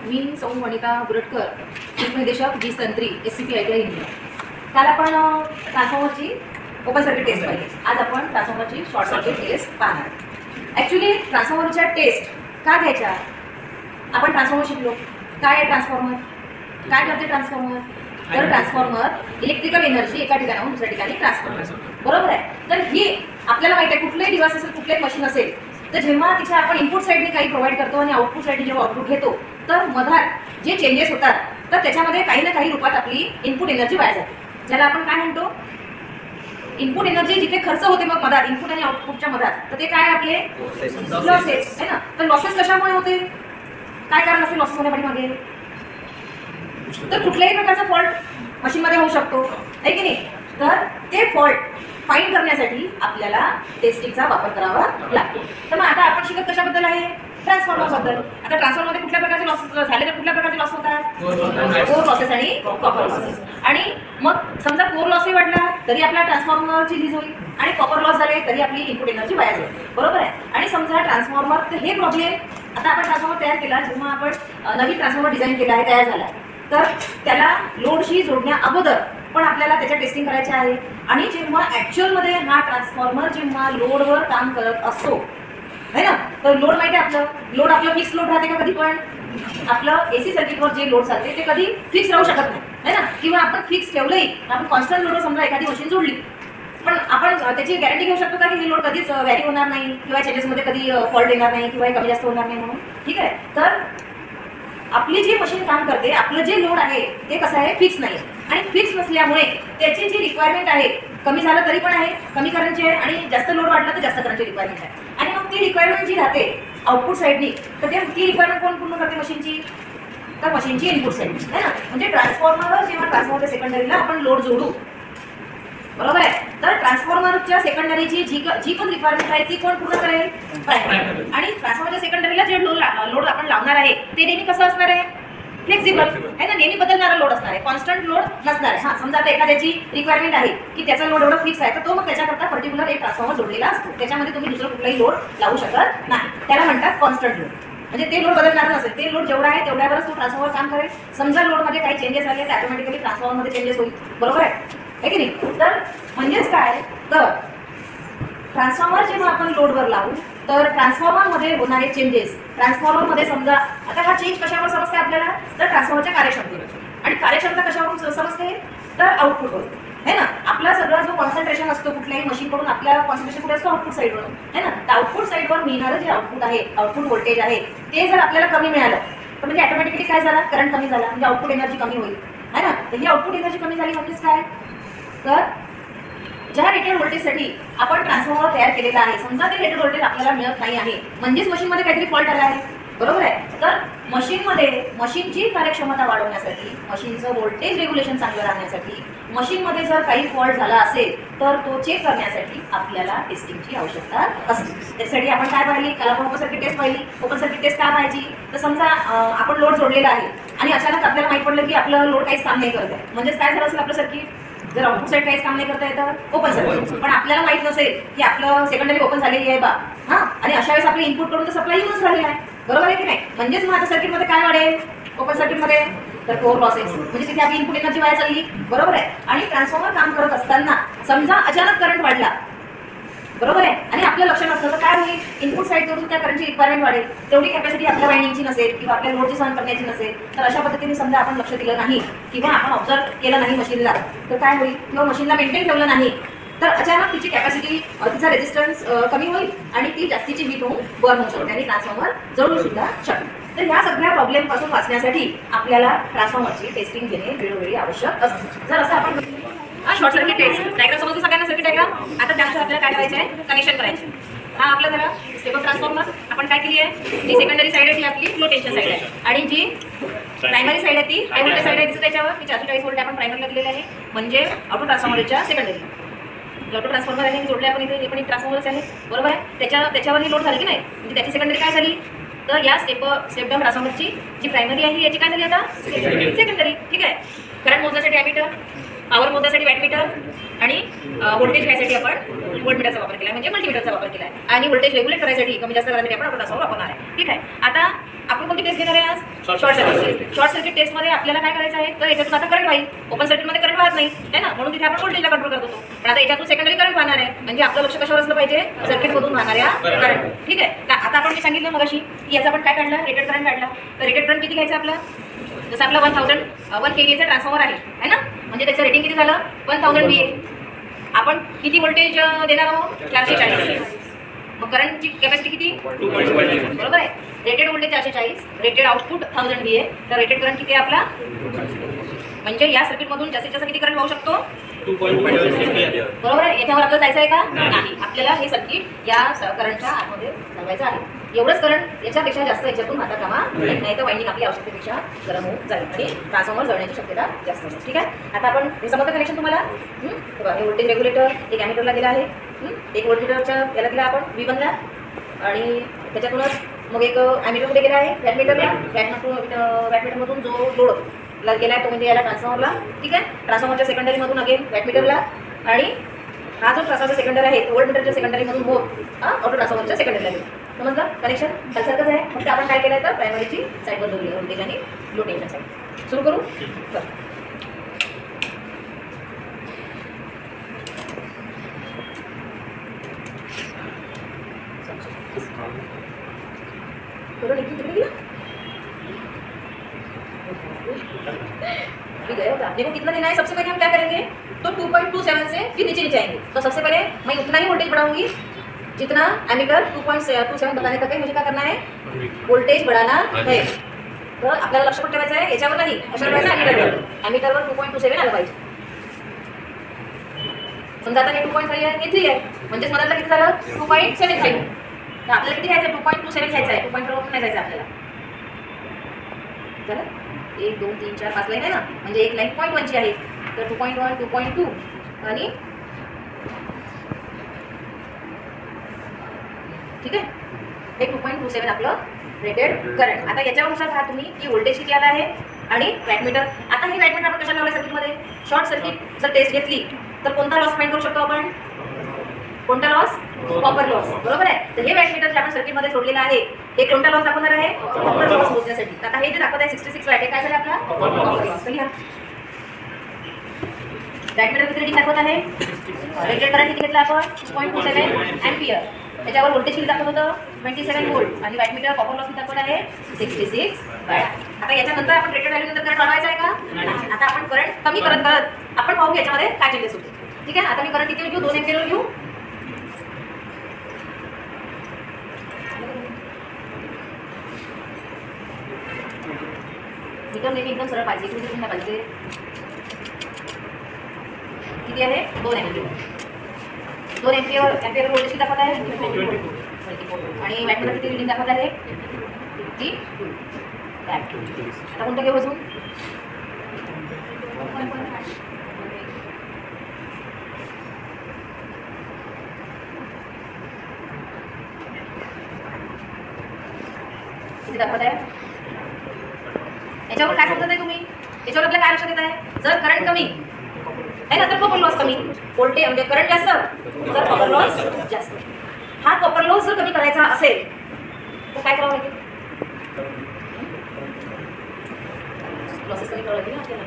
मी सौ वनिता बुरटकर, उपनिदेशक जी संत्री SCP ITI इंडिया। काल आपण ट्रान्सफॉर्मरची ओपन सर्किट टेस्ट पाहिली। आज आपण ट्रान्सफॉर्मरची शॉर्ट सर्किट टेस्ट पाहणार। ॲक्च्युली ट्रान्सफॉर्मरच्या टेस्ट का घ्यायच्या? आपण ट्रान्सफॉर्मर शिकलो। काय आहे ट्रान्सफॉर्मर? काय करते ट्रान्सफॉर्मर? तर ट्रान्सफॉर्मर इलेक्ट्रिकल एनर्जी एका ठिकाणाहून दुसऱ्या ठिकाणी ट्रान्सफर करतो, बरोबर आहे। तर ही आपल्याला माहिती आहे, कुठलंही डिव्हाइस असेल, कुठलंही मशीन असेल, तर जेव्हा तिथे आपण इनपुट साईडने काही प्रोव्हाइड करतो आणि आउटपुट साईडने जेव्हा आउटपुट घेतो, तर मधात जे चेंजेस होतात, तर त्याच्यामध्ये काही ना काही रूपात आपली इनपुट एनर्जी वाया जाते, ज्याला आपण काय म्हणतो? इनपुट एनर्जी जिथे खर्च होते मग मधात, इनपुट आणि आउटपुटच्या मधात, तर ते काय आपले लॉसेस आहे ना। तर लॉसेस कशामुळे होते? काय कारण असेल लॉसेस होण्यापाठीमागे? तर कुठल्याही प्रकारचा फॉल्ट मशीनमध्ये होऊ शकतो, आहे की नाही? तर ते फॉल्ट फाईंड करण्यासाठी आपल्याला टेस्टिंगचा वापर करावा लागतो। तर मग आता आपण शिकत कशाबद्दल आहे? ट्रान्सफॉर्मरबद्दल। आता ट्रान्सफॉर्मरमध्ये कुठल्या प्रकारचे लॉसेस झाले, तर कुठल्या प्रकारचे लॉस होतात? कोर लॉसेस आणि कॉपर लॉसेस। आणि मग समजा कोर लॉसही वाढला तरी आपल्या ट्रान्सफॉर्मरची लीज होईल, आणि कॉपर लॉस झाले तरी आपली इनपुट एनर्जी वाया जाईल, बरोबर आहे। आणि समजा ट्रान्सफॉर्मर, तर हे प्रॉब्लेम आता आपण ट्रान्सफॉर्मर तयार केला, जेव्हा आपण नवीन ट्रान्सफॉर्मर डिझाईन केला आहे, तयार झाला, तर त्याला लोडशी जोडण्या अगोदर पण आपल्याला त्याच्या टेस्टिंग करायचे आहे। आणि जेव्हा ॲक्च्युअलमध्ये हा ट्रान्सफॉर्मर जेव्हा लोडवर काम करत असतो, है ना, तर लोड माहिती आहे लोड आपलं फिक्स लोड राहते का? कधी पण आपलं AC सर्किटवर जे लोड चालते ते कधी फिक्स राहू शकत नाही, है ना। किंवा आपण फिक्स ठेवलंही, आपण कॉन्स्टंट लोडवर समजा एखादी मशीन जोडली, पण आपण त्याची गॅरंटी घेऊ शकतो का की हे लोड कधीच व्हॅरी होणार नाही, किंवा चेंजेसमध्ये कधी फॉल्ट येणार नाही, किंवा कमी जास्त होणार नाही म्हणून, ठीक आहे। तर आपली जी मशीन काम करते, आपलं जे लोड आहे ते कसं आहे? फिक्स नाही, आणि फिक्स नसल्यामुळे त्याची जी रिक्वायरमेंट आहे, कमी झालं तरी पण आहे कमी करंटची आहे, आणि जास्त लोड वाढला तर जास्त करंटची रिक्वायरमेंट आहे। आणि मग ती रिक्वायरमेंट जी राहते आउटपुट साईडनी, तर ती रिक्वायरमेंट कोण पूर्ण करते मशीनची? तर मशीनची इनपुट साईड, है ना। म्हणजे ट्रान्सफॉर्मरवर जेव्हा ट्रान्सफॉर्मरच्या सेकंडरीला आपण लोड जोडू, बरोबर आहे, तर ट्रान्सफॉर्मरच्या सेकंडरीची जी पण रिक्वायरमेंट आहे ती कोण पूर्ण करेल? प्रायमरी। आणि ट्रान्सफॉर्मरच्या सेकंडरीला जे लोड आपण लावणार आहे ते नेहमी कसं असणार आहे? फ्लेक्सिबल, आहे ना, नेहमी बदलणारा लोड असणार आहे, कॉन्स्टंट लोड नसणार आहे। हां, समजा आता एखाद्याची रिक्वायरमेंट आहे की त्याचा लोड एवढा फिक्स आहे, तर तो मग त्याच्याकरता पर्टिक्युलर एक ट्रान्सफॉर्मर जोडलेला असतो, त्याच्यामध्ये तुम्ही दुसरं कुठलाही लोड लावू शकत नाही, त्याला म्हणतात कॉन्स्टंट लोड। म्हणजे ते लोड बदलणार नसेल, ते लोड जेवढा आहे तेवढ्यावरच तो ट्रान्सफॉर्मर काम करेल। समजा लोडमध्ये काही चेंजेस झाले तर ऑटोमॅटिकली ट्रान्सफॉर्मरमध्ये चेंजेस होईल, बरोबर आहे की नाही? तर म्हणजेच काय, तर ट्रान्सफॉर्मर जेव्हा आपण लोडवर लावू, तर ट्रान्सफॉर्मरमध्ये होणारे चेंजेस, ट्रान्सफॉर्मरमध्ये समजा आता हा चेंज कशावर समजते आपल्याला? तर ट्रान्सफॉर्मरच्या कार्यक्षमतेवर। आणि कार्यक्षमता कशावरून समजते? तर आउटपुटवरून, है ना। आपला सगळा जो कॉन्सन्ट्रेशन असतो कुठल्याही मशीनकडून, आपल्या कॉन्सन्ट्रेशन कुठे असतो? आउटपुट साईडवरून, है ना। तर आउटपुट साईडवर मिळणारं जे आउटपुट आहे, आउटपुट व्होल्टेज आहे, ते जर आपल्याला कमी मिळालं तर म्हणजे ऑटोमॅटिकली काय झालं? करंट कमी झाला, म्हणजे आउटपुट एनर्जी कमी होईल, है ना। तर ही आउटपुट एनर्जी कमी झाली म्हणजेच काय? तर ज्या रेटेड व्होल्टेजसाठी आपण ट्रान्सफॉर्मर तयार केलेला आहे, समजा ते रेटेड व्होल्टेज आपल्याला मिळत नाही आहे, म्हणजेच मशीनमध्ये काहीतरी फॉल्ट आला आहे, बरोबर आहे। तर मशीनची कार्यक्षमता वाढवण्यासाठी, मशीनचं व्होल्टेज रेग्युलेशन चांगलं राहण्यासाठी, मशीनमध्ये जर काही फॉल्ट झाला असेल तर तो चेक करण्यासाठी आपल्याला टेस्टिंगची आवश्यकता असते। त्यासाठी आपण काय पाहिली? काल आपण ओपन सर्किट टेस्ट पाहिली। ओपन सर्किट टेस्ट का पाहिजे? तर समजा आपण लोड जोडलेला आहे आणि अचानक आपल्याला माहीत पडलं की आपलं लोड काहीच काम नाही करत आहे, म्हणजेच काय झालं असेल आपलं सर्किट? जर आउटपुट साईड काहीच काम नाही करता येतं, ओपन सर्किट, पण आपल्याला माहित नसेल की आपलं सेकंडरी ओपन झालेली आहे बा, हां, आणि अशा वेळेस आपलं इनपुट कडून तर सप्लाय यूज झालेला आहे, बरोबर आहे की नाही? म्हणजेच मग आता सर्किटमध्ये काय वाढेल? ओपन सर्किटमध्ये तर कोर लॉसेस, म्हणजे तिथे आपली इनपुट एनर्जी वाया चालली, बरोबर आहे। आणि ट्रान्सफॉर्मर काम करत असताना समजा अचानक करंट वाढला, बरोबर आहे, आणि आपलं लक्ष नसतं तर काय होईल? इनपुट साईडवरून त्या करंटची रिक्वायरमेंट वाढेल, तेवढी कॅपॅसिटी आपल्या वाइंडिंगची नसेल किंवा आपल्या लोडची सहन करण्याची नसेल, तर अशा पद्धतीने समजा आपण लक्ष दिलं नाही किंवा आपण ऑब्झर्व केलं नाही मशीनला, तर काय होईल? किंवा मशीनला मेंटेन ठेवलं नाही, तर अचानक तिची कॅपॅसिटी, तिचा रेजिस्टन्स कमी होईल आणि ती जास्तीची हीट होऊन बर्न होऊ शकते आणि ट्रान्सफॉर्मर जळू सुद्धा शकते। तर ह्या सगळ्या प्रॉब्लेमपासून वाचण्यासाठी आपल्याला ट्रान्सफॉर्मरची टेस्टिंग घेणे वेळोवेळी आवश्यक असते। जर असं आपण शॉर्ट सर्किट टेस्ट डायग्राम समजतो सगळ्यांना? सर्किट डायग्राम आता त्यानुसार आपल्याला काय करायचं आहे? कनेक्शन करायचे। हा आपला झाला स्टेबल ट्रान्सफॉर्मर। आपण काय केली आहे? जी सेकंडरी साईड आहे ती आपली लो टेन्शन साईड आहे, आणि जी प्रायमरी साईड आहे ती हाय व्होल्टेज साईड आहे, त्याच्यावर ती 440 व्होल्ट आपण प्रायमरीला दिलेली आहे, म्हणजे ऑटो ट्रान्सफॉर्मरच्या सेकंडरी। ऑटो ट्रान्सफॉर्मर आहे जोडले आपण इथे, पण एक ट्रान्सफॉर्मरच आहे, बरोबर आहे। त्याच्यावरही लोड झाली की नाही, म्हणजे त्याची सेकंडरी काय झाली? तर या स्टेप डाऊन ट्रान्सफॉर्मरची जी प्रायमरी आहे याची काय झाली आता? सेकंडरी, ठीक आहे। करंट मोजण्यासाठी ॲमीटर, पॉवर मोजण्यासाठी वॅटमीटर आणि व्होल्टेज घ्यायसाठी आपण व्होल्टमीटरचा वापर केला आहे, म्हणजे मल्टीमीटरचा वापर केला आहे. आणि व्होल्टेज रेग्युलेट करायसाठी कमी जास्त करायसाठी आपण ट्रान्सफॉर्मर वापरणार आहे. ठीक आहे. आता आपण कोणती टेस्ट घेणार आहे आज? Short circuit. शॉर्ट सर्किट टेस्टमध्ये आपल्याला काय करायचं आहे, तर याच्यातून आता करंट वाहील. ओपन सर्किटमध्ये करंट वाहत नाही आहे ना, म्हणून तिथे आपण व्होल्टेजला कंट्रोल करत होतो. पण आता याच्यातून सेकंडरी करंट वाहणार आहे, म्हणजे आपलं लक्ष कशावर असलं पाहिजे? सर्किटमधून वाहणाऱ्या करंट. ठीक आहे. आता आपण सांगितलं मगाशी की याचा आपण काय काढला? रेटेड करंट काढला. तर रेटेड करंट किती घ्यायचं आपलं? जसं आपलं 1 kVA ट्रान्सफॉर्मर आहे ना, म्हणजे त्याचं रेटिंग किती झालं? 1000 VA. आपण किती व्होल्टेज देणार आहोत? 440. मग करंटची कॅपॅसिटी किती? बरोबर आहे. Rated voltage 440, rated output 1000 VA. तर रेटेड करंट किती आहे आपला? म्हणजे या सर्किटमधून जास्तीत जास्त किती करंट वाहू शकतो? 2.5. बरोबर आहे. याच्यावर आपल्याला जायचं आहे का? नाही. आपल्याला हे सर्किट या करंटच्या आतमध्ये चालवायचं आहे. एवढंच करंट, याच्यापेक्षा जास्त याच्यातून आता कामा नाही, तर वाइंडिंग आपली आवश्यकतेपेक्षा गरम होऊन जाईल आणि ट्रान्सफॉर्मर जळण्याची शक्यता जास्त असते. ठीक आहे. आता आपण हे समजतं कनेक्शन तुम्हाला? हे व्होल्टेज रेग्युलेटर एक ॲमीटरला गेला आहे, एक व्होल्टमीटरच्या याला गेला आपण V1ला, आणि त्याच्यातूनच मग एक ॲमीटरमध्ये गेला आहे वॅटमीटरला. वॅटमीटरमधून जो लोड गेला आहे तो म्हणजे याला ट्रान्सफॉर्मरला. ठीक आहे. ट्रान्सफॉर्मरच्या सेकंडरीमधून अगेन वॅटमीटरला, आणि हा जो ट्रान्सफॉर्मरचा सेकंडरी आहे तो व्होल्टमीटरच्या सेकंडरीमधून ऑटो ट्रान्सफॉर्मरच्या सेकंडरीला गेला. समजलं? कनेक्शन त्यासारखंच आहे, फक्त आपण काय केलं आहे तर प्रायमरीची साईड बदलली, व्होल्टेज आणि लो टेन्शन साईड. सुरू करू. थोड़ा नीचे चले गया, गया होता. देखो कितना देना है. सबसे पहले हम क्या करेंगे, तो 2.27 से फिर नीचे नीचे आएंगे. तो सबसे पहले मैं उतना ही वोल्टेज बढ़ाऊंगी जितना एमीटर 2.27 बताने तक है. मुझे क्या करना है? वोल्टेज बढ़ाना है. तर आपल्याला लक्ष पण ठेवायचं आहे याच्यावर नाही, कशावर ठेवायचं? ॲमीटरवर 2.27 आलं पाहिजे. समजा आता हे 2.5 आहे, हे 3 आहे, म्हणजेच मधातला किती झालं? 2.75. तर आपल्याला किती घ्यायचं? 2.27 घ्यायचं आहे. 2.4 नाही जायचं आपल्याला. झालं? 1 2 3 4 5 लाईन आहे ना, म्हणजे एक लाईन 0.1 ची आहे. तर 2.1 2.2 आणि ठीक आहे. हे 2.27 आपलं रेटेड करंट. आता याच्यानुसार पहा तुम्ही की व्होल्टेज किती आला आहे आणि वॅटमीटर. आता हे वॅटमीटर आपण कशाला लावलं सर्किटमध्ये? शॉर्ट सर्किट जर टेस्ट घेतली तर कोणता लॉस फाइंड करू शकतो आपण? कोणता लॉस? Copper loss. बरोबर आहे. तर हे वॅटमीटर जे आपण सर्किटमध्ये जोडलेलं आहे हे कोणता लॉस दाखवणार आहे? कॉपर लॉस मोजण्यासाठी. आता हे जे दाखवत आहे 66 वॅट, काय झालं आपला? Copper loss. लिहा. वॅटमीटर किती रेटिंग दाखवत आहे? रेटेड करंट किती घेतला आपण? 0.27 अँपियर. त्याच्यावर व्होल्टेज किती दाखवत होतं? 27 व्होल्ट. आणि वॅटमीटर कॉपर लॉस किती दाखवत आहे? 66 वॅट. आता याच्यानंतर आपण रेटेड व्हॅल्यू नंतर करंट वाढवायचा आहे का? आता आपण करंट कमी करत आपण पाहू याच्यामध्ये काय चेंजेस होते. ठीक आहे. आता मी करंट किती घेऊ? 2 एम्पियर घेऊ. मीटर नेहमी एकदम सरळ पाहिजे, इकडे तुम्हाला पाहिजे किती आहे? 2 एम्पियर. 2 एम्पियर व्होल्टेज किती दाखवत आहे? 24. आणि वॅटमीटर किती रिडिंग दाखवत आहे? 52 वॅट. आता कोणतं घेऊ अजून? किती दाखवत आहे? याच्यावर काय समजत आहे तुम्ही? याच्यावर आपल्याला काय लक्षात येत आहे? जर करंट कमी आहे ना तर कॉपर लॉस कमी. व्होल्टेज म्हणजे करंट जास्त तर कॉपर लॉस जास्त. हा कॉपर लॉस जर कमी करायचा असेल तर काय करावं लागेल? लॉसेस कमी करावं लागेल ना आपल्याला.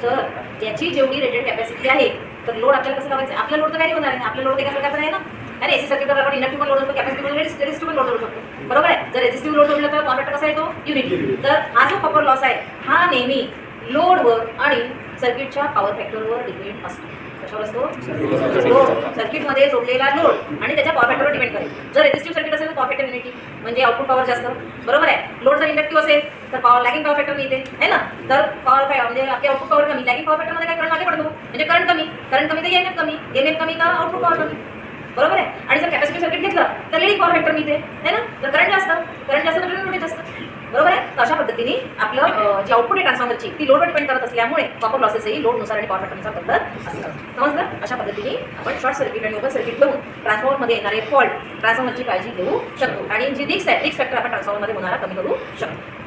तर त्याची जेवढी रेटेड कॅपॅसिटी आहे तर लोड आपल्याला कसं लावायचं? आपला लोड तर व्हॅरी होणार आहे. आपला लोड एका प्रकारचा आहे ना. आणि एसी सर्किटवर आपण इंडक्टिव्ह लोड होतो, कॅपॅसिटिव्ह लोड, रेझिस्टिव्ह लोड जोडू शकतो. बरोबर आहे. जर रेझिस्टिव्ह लोड जोडलं तर कॉन्व्हर्टर कसा येतो? युनिटी. तर हा जो कॉपर लॉस आहे हा नेहमी लोडवर आणि सर्किटच्या पॉवर फॅक्टरवर डिपेंड असतो. कशावर असतो? लोड. सर्किटमध्ये जोडलेला लोड आणि त्याच्या पॉवर फॅक्टरवर डिपेंड करेल. जर रेझिस्टिव्ह सर्किट असेल तर पॉवर फॅक्टर युनिटी म्हणजे आउटपुट पॉवर जास्त. बरोबर आहे. लोड जर इंडक्टिव्ह असेल तर पॉवर लॅगिंग पॉवर फॅक्टर मिळते आहे ना. तर पॉवर म्हणजे आपली आउटपुट पॉवर कमी. लॅगिंग पॉवर फॅक्टरमध्ये काय करंट मागे पडतो म्हणजे करंट कमी. करंट कमी तर एमएफ कमी. एमएफ कमी तर आउटपुट पॉवर कमी. बरोबर आहे. आणि जर कॅपॅसिटिव्ह सर्किट घेतलं तर लिडिंग पॉवर फॅक्टर मिळते आहे ना. तर करंट जास्त तर व्होल्टेज जास्त. बरोबर आहे. तर अशा पद्धतीने आपलं जे आउटपुट आहे ट्रान्सफॉर्मरची ती लोडवर डिपेंड करत असल्यामुळे कॉपर लॉसेसही लोडनुसार आणि पॉवर फॅक्टरनुसार बदलत असतात. समजलं? अशा पद्धतीने आपण शॉर्ट सर्किट आणि ओपन सर्किट घेऊन ट्रान्सफॉर्मरमध्ये येणारे फॉल्ट ट्रान्सफॉर्मरची काळजी घेऊ शकतो आणि जी रिस्क आहे, रिस्क फॅक्टर आपण ट्रान्सफॉर्मरमध्ये होणारा कमी करू शकतो.